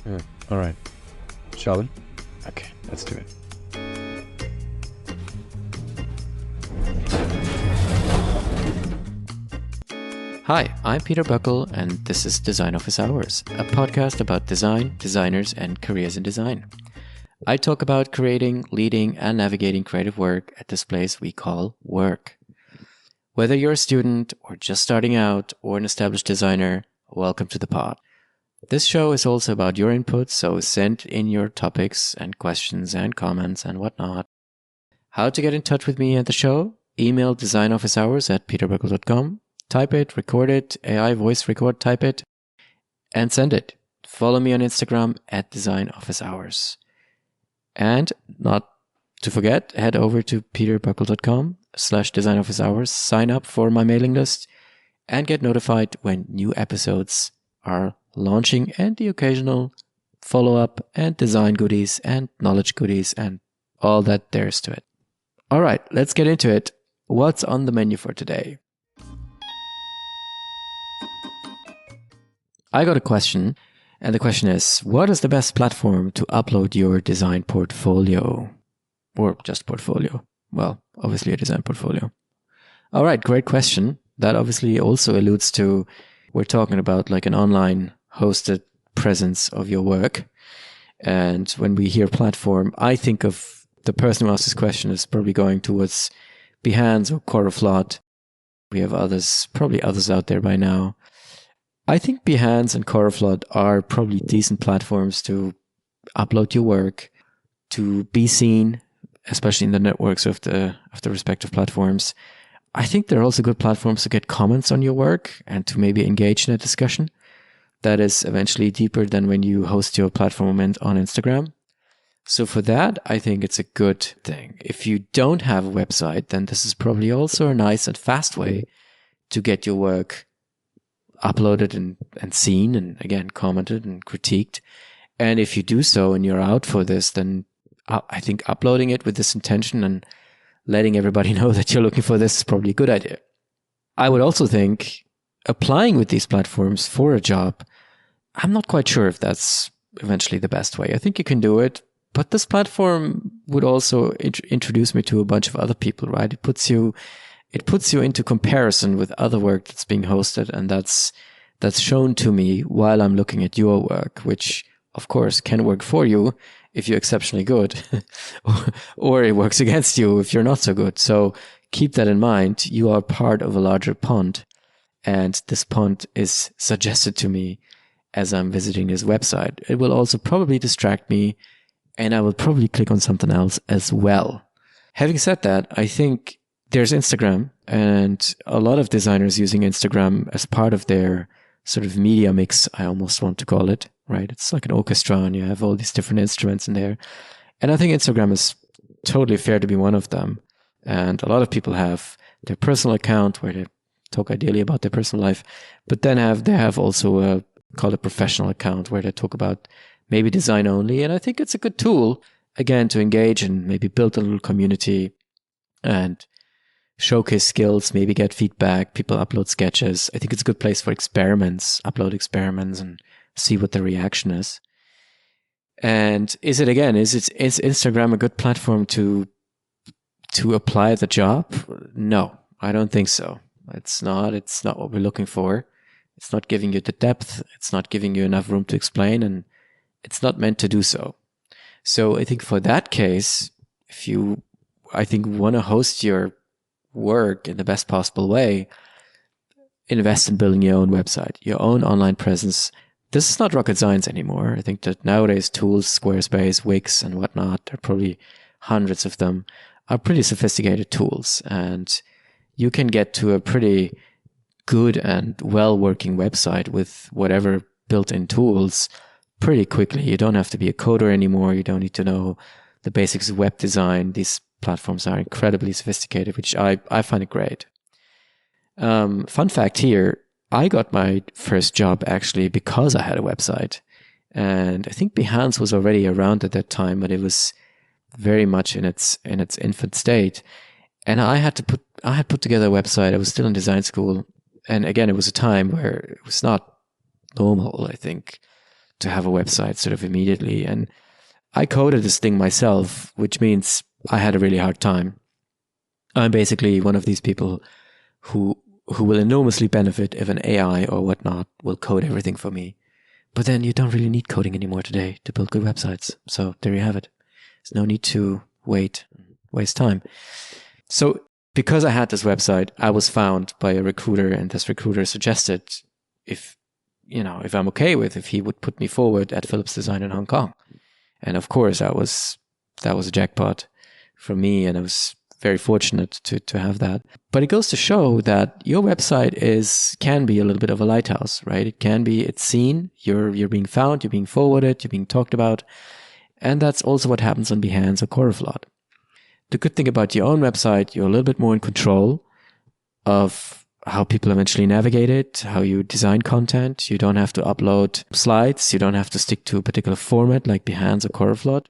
All right. Shall we? Okay, let's do it. Hi, I'm Peter Buckle, and this is Design Office Hours, a podcast about design, designers, and careers in design. I talk about creating, leading, and navigating creative work at this place we call work. Whether you're a student or just starting out or an established designer, welcome to the pod. This show is also about your input, so send in your topics and questions and comments and whatnot. How to get in touch with me and the show? Email designofficehours@peterbuckle.com. Type it, record it, AI voice record, type it, and send it. Follow me on Instagram @designofficehours. And not to forget, head over to peterbuckle.com/designofficehours, sign up for my mailing list, and get notified when new episodes are launching and the occasional follow-up and design goodies and knowledge goodies and all that there is to it. All right, let's get into it. What's on the menu for today? I got a question, and the question is, what is the best platform to upload your design portfolio? Or just portfolio? Well, obviously a design portfolio. All right, great question. That obviously also alludes to, we're talking about like an online hosted presence of your work. And when we hear platform, I think of the person who asked this question is probably going towards Behance or Coroflot. We have others, probably others out there by now. I think Behance and Coroflot are probably decent platforms to upload your work, to be seen, especially in the networks of the respective platforms. I think they're also good platforms to get comments on your work and to maybe engage in a discussion that is eventually deeper than when you host your platform event on Instagram. So for that, I think it's a good thing. If you don't have a website, then this is probably also a nice and fast way to get your work uploaded and seen and again commented and critiqued. And if you do so and you're out for this, then I think uploading it with this intention and letting everybody know that you're looking for this is probably a good idea. I would also think applying with these platforms for a job, I'm not quite sure if that's eventually the best way. I think you can do it, but this platform would also introduce me to a bunch of other people, right? It puts you into comparison with other work that's being hosted, and that's shown to me while I'm looking at your work, which of course can work for you if you're exceptionally good, or it works against you if you're not so good. So keep that in mind. You are part of a larger pond, and this pond is suggested to me as I'm visiting this website. It will also probably distract me, and I will probably click on something else as well. Having said that, I think there's Instagram, and a lot of designers using Instagram as part of their sort of media mix, I almost want to call it, right? It's like an orchestra, and you have all these different instruments in there. And I think Instagram is totally fair to be one of them. And a lot of people have their personal account where they talk ideally about their personal life, but then they have also called a professional account where they talk about maybe design only. And I think it's a good tool, again, to engage and maybe build a little community and showcase skills, maybe get feedback. People upload sketches. I think it's a good place for experiments, upload experiments and see what the reaction is. And is Instagram a good platform to apply the job? No, I don't think so. It's not what we're looking for. It's not giving you the depth. It's not giving you enough room to explain, and it's not meant to do so. So I think for that case, if you, want to host your work in the best possible way, invest in building your own website, your own online presence. This is not rocket science anymore. I think that nowadays tools, Squarespace, Wix, and whatnot, there are probably hundreds of them, are pretty sophisticated tools, and you can get to a pretty good and well-working website with whatever built-in tools pretty quickly. You don't have to be a coder anymore. You don't need to know the basics of web design. These platforms are incredibly sophisticated, which I find it great. Fun fact here, I got my first job actually because I had a website. And I think Behance was already around at that time, but it was very much in its infant state. And I had put together a website. I was still in design school. And again, it was a time where it was not normal, I think, to have a website sort of immediately. And I coded this thing myself, which means I had a really hard time. I'm basically one of these people who will enormously benefit if an AI or whatnot will code everything for me. But then you don't really need coding anymore today to build good websites. So there you have it. There's no need to waste time. So because I had this website, I was found by a recruiter, and this recruiter suggested if I'm okay with, if he would put me forward at Philips Design in Hong Kong. And of course, that was a jackpot for me, and I was very fortunate to have that. But it goes to show that your website can be a little bit of a lighthouse, right? It's seen, you're being found, you're being forwarded, you're being talked about. And that's also what happens on Behance or Choroflot. The good thing about your own website, you're a little bit more in control of how people eventually navigate it, how you design content. You don't have to upload slides. You don't have to stick to a particular format like Behance or Choroflot.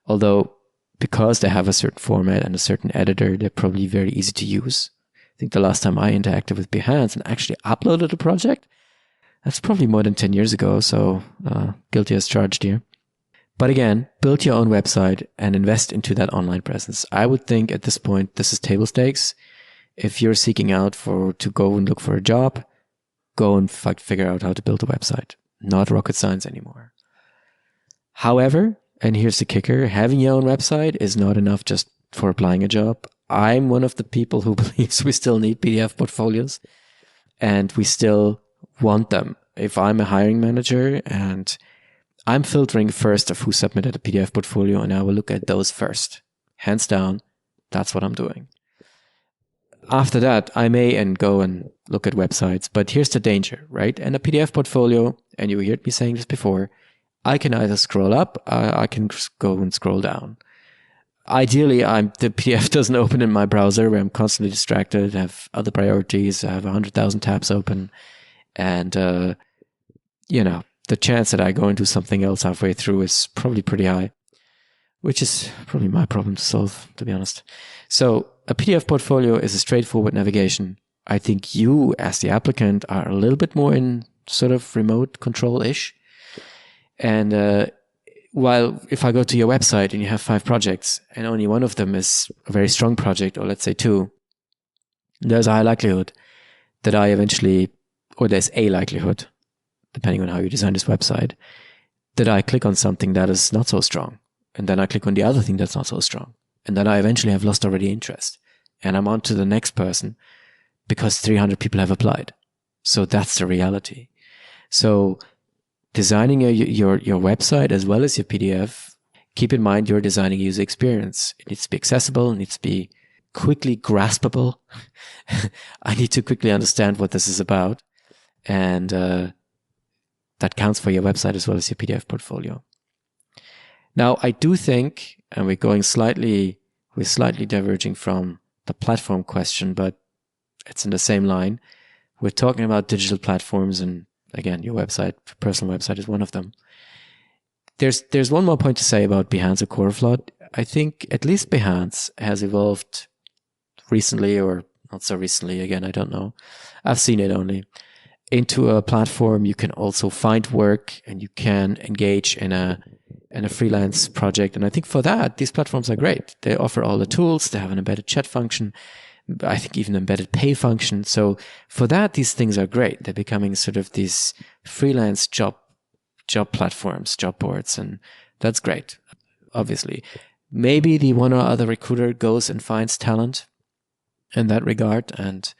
Although, because they have a certain format and a certain editor, they're probably very easy to use. I think the last time I interacted with Behance and actually uploaded a project, that's probably more than 10 years ago, so guilty as charged here. But again, build your own website and invest into that online presence. I would think at this point, this is table stakes. If you're seeking out to go and look for a job, go and figure out how to build a website. Not rocket science anymore. However, and here's the kicker, having your own website is not enough just for applying a job. I'm one of the people who believes we still need PDF portfolios, and we still want them. If I'm a hiring manager and I'm filtering first of who submitted a PDF portfolio, and I will look at those first. Hands down, that's what I'm doing. After that, I may go and look at websites, but here's the danger, right? And a PDF portfolio, and you heard me saying this before, I can either scroll up, I can go and scroll down. Ideally, the PDF doesn't open in my browser where I'm constantly distracted, have other priorities, I have 100,000 tabs open, and, the chance that I go into something else halfway through is probably pretty high, which is probably my problem to solve, to be honest. So a PDF portfolio is a straightforward navigation. I think you, as the applicant, are a little bit more in sort of remote control-ish. And while if I go to your website and you have 5 projects and only one of them is a very strong project, or let's say 2, there's a high likelihood that there's a likelihood, depending on how you design this website, that I click on something that is not so strong. And then I click on the other thing that's not so strong. And then I eventually have lost already interest. And I'm on to the next person because 300 people have applied. So that's the reality. So designing your website as well as your PDF, keep in mind you're designing a user experience. It needs to be accessible. It needs to be quickly graspable. I need to quickly understand what this is about. And that counts for your website as well as your PDF portfolio. Now, I do think, and we're slightly diverging from the platform question, but it's in the same line. We're talking about digital platforms, and again, your website, personal website is one of them. There's one more point to say about Behance or Choroflot. I think at least Behance has evolved recently, or not so recently, again, I don't know. I've seen it only. Into a platform you can also find work, and you can engage in a freelance project. And I think for that, these platforms are great. They offer all the tools. They have an embedded chat function. I think even embedded pay function. So for that, these things are great. They're becoming sort of these freelance job platforms, job boards. And that's great, obviously. Maybe the one or other recruiter goes and finds talent in that regard. And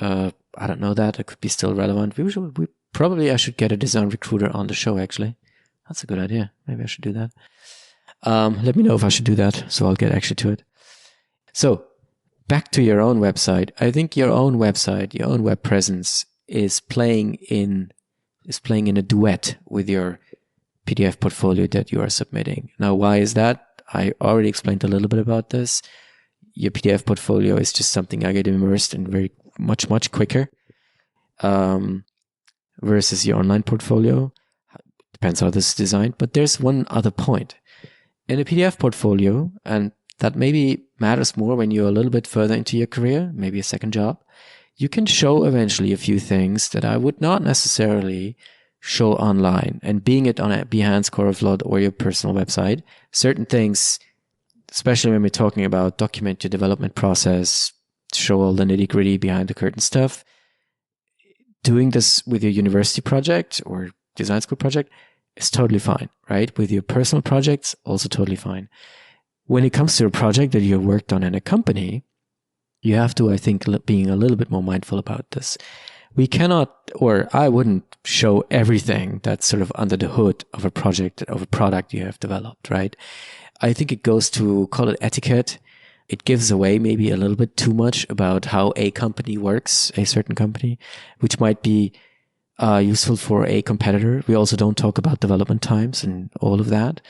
I don't know that. It could be still relevant. I should get a design recruiter on the show, actually. That's a good idea. Maybe I should do that. Let me know if I should do that, so I'll get actually to it. So, back to your own website. I think your own website, your own web presence is playing in a duet with your PDF portfolio that you are submitting. Now, why is that? I already explained a little bit about this. Your PDF portfolio is just something I get immersed in very much quicker versus your online portfolio. Depends how this is designed. But there's one other point. In a PDF portfolio, and that maybe matters more when you're a little bit further into your career, maybe a second job, you can show eventually a few things that I would not necessarily show online, and being it on a Behance, Core Flood, or your personal website, certain things, especially when we're talking about document your development process, show all the nitty gritty behind the curtain stuff, doing this with your university project or design school project is totally fine, right? With your personal projects, also totally fine. When it comes to a project that you've worked on in a company, you have to, I think, being a little bit more mindful about this. We cannot, or I wouldn't show everything that's sort of under the hood of a project, of a product you have developed, right? I think it goes to, call it etiquette. It gives away maybe a little bit too much about how a company works, a certain company, which might be useful for a competitor. We also don't talk about development times and all of that.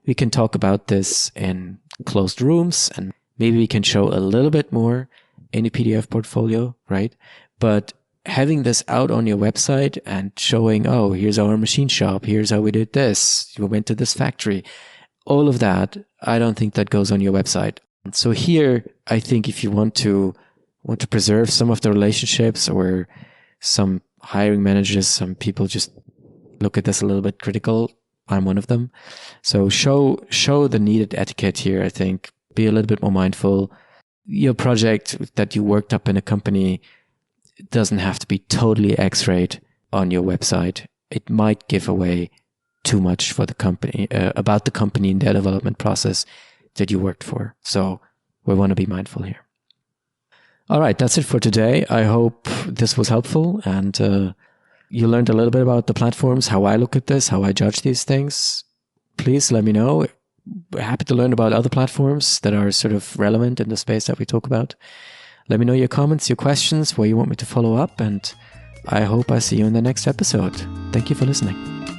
We can talk about this in closed rooms, and maybe we can show a little bit more in a PDF portfolio, right? But having this out on your website and showing, oh, here's our machine shop, here's how we did this, we went to this factory, all of that, I don't think that goes on your website. So here, I think if you want to preserve some of the relationships, or some hiring managers, some people just look at this a little bit critical. I'm one of them. So show the needed etiquette here, I think. Be a little bit more mindful. Your project that you worked up in a company doesn't have to be totally X-rayed on your website. It might give away too much for the company, about the company and their development process that you worked for. So we want to be mindful here. All right, that's it for today. I hope this was helpful, and you learned a little bit about the platforms, how I look at this, how I judge these things. Please let me know. We're happy to learn about other platforms that are sort of relevant in the space that we talk about. Let me know your comments, your questions, where you want me to follow up, and I hope I see you in the next episode. Thank you for listening.